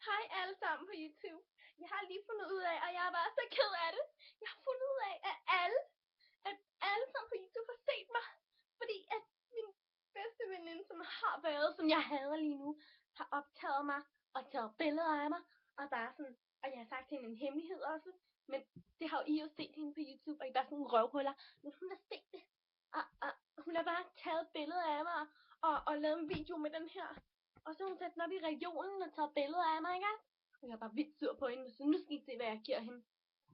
Hej alle sammen på YouTube. Jeg har lige fundet ud af, og jeg er bare så ked af det. Jeg har fundet ud af, at alle sammen på YouTube har set mig. Fordi at min bedste veninde, som har været, som jeg hader lige nu, har optaget mig og taget billeder af mig. Og bare sådan, og jeg har sagt hende en hemmelighed også. Men det har I jo set hende på YouTube, og I er bare sådan nogle røvhuller. Men hun har set det. Og hun har bare taget billeder af mig og lavet en video med den her. Og så har hun sat den op i regionen og taget billeder af mig, ikke? Og jeg er bare vildt sur på hende, så nu skal I se, hvad jeg giver hende.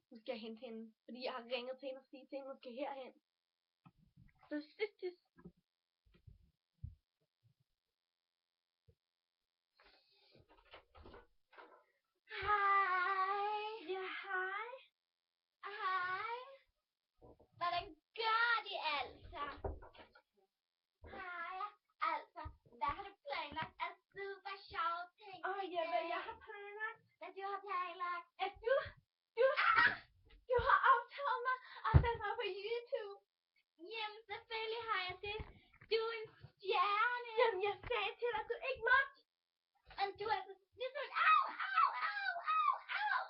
Nu skal jeg hente hende, fordi jeg har ringet til hende og sige til hende, hun skal herhen. Så sidst. Hej. Ja, hej. Hej. Hvordan gør de altså? Hej. Altså, hvad har du planlagt af super sjove ting? Ja, hvad jeg har planlagt? Hvad du har planlagt? At du har optaget mig og sat mig på YouTube. Jamen, selvfølgelig har jeg det. Du er en stjerne. Jamen, jeg sagde til dig, at du ikke måtte. Men du er så... Au, au, au, au, au.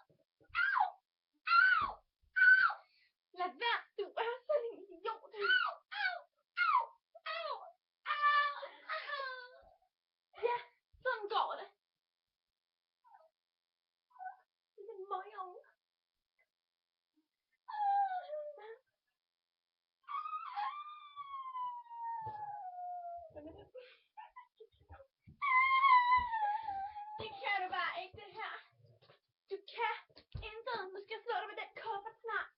Au, au, au. Lad være, du er sådan en idiot. Au, au, au, au, au, au. Ja, sådan går det. Det er møgunge. Det kan du bare ikke, det her. Du kan intet. Du skal slå dig med den kuffert snart.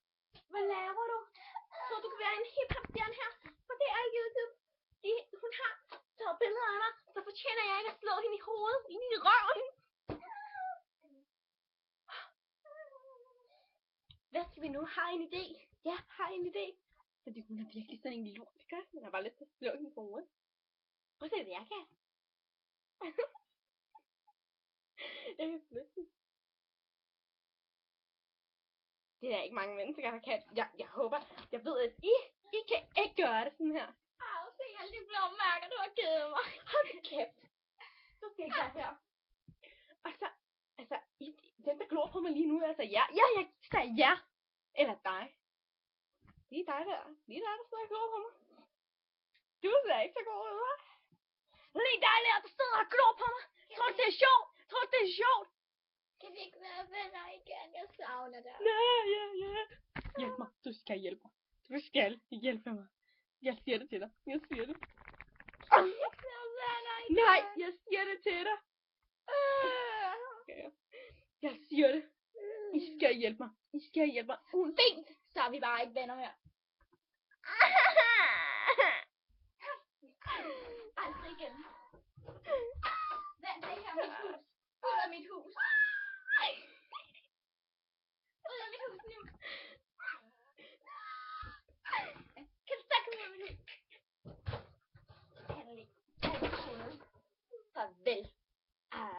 Hvad laver du? Så du kan være en hiphop-stjerne her. For det er YouTube. Hun har taget billeder af mig. Så fortjener jeg ikke at slå hende i hovedet. Ind i røven. Hvad skal vi nu? Har I en idé? Ja, har I en idé? Fordi hun er virkelig sådan en lort, ikke? Men jeg har bare lyst til at slå hende på hovedet. Prøv at se, hvad jeg kan. Jeg kan flytte. Det er ikke mange mennesker, der kan. Jeg håber, jeg ved, at I kan ikke gøre det sådan her. Se alle de blå mærker, du har givet mig. Hold kæft. Så skal jeg gøre her. Og så, den der glor på mig lige nu, altså jeg sagde ja. Eller dig. Lige dig der. Lige dig, der sidder og glor på mig. Du ser ikke så god ud, hva'? Lige dig der, der sidder og glor på mig. Tror du, det er sjovt? Tror du, det er sjovt? Kan vi ikke være venner igen? Jeg savner dig. Ja. Hjælp mig. Du skal hjælpe mig. Du skal hjælpe mig. Jeg siger det til dig. Jeg siger det. Nej, jeg siger det til dig. Jeg siger det. I skal hjælpe mig. I skal hjælpe mig. Fint, så er vi bare ikke venner mere. Aldrig igen. Vent, det her er mit hus. Ud af mit hus.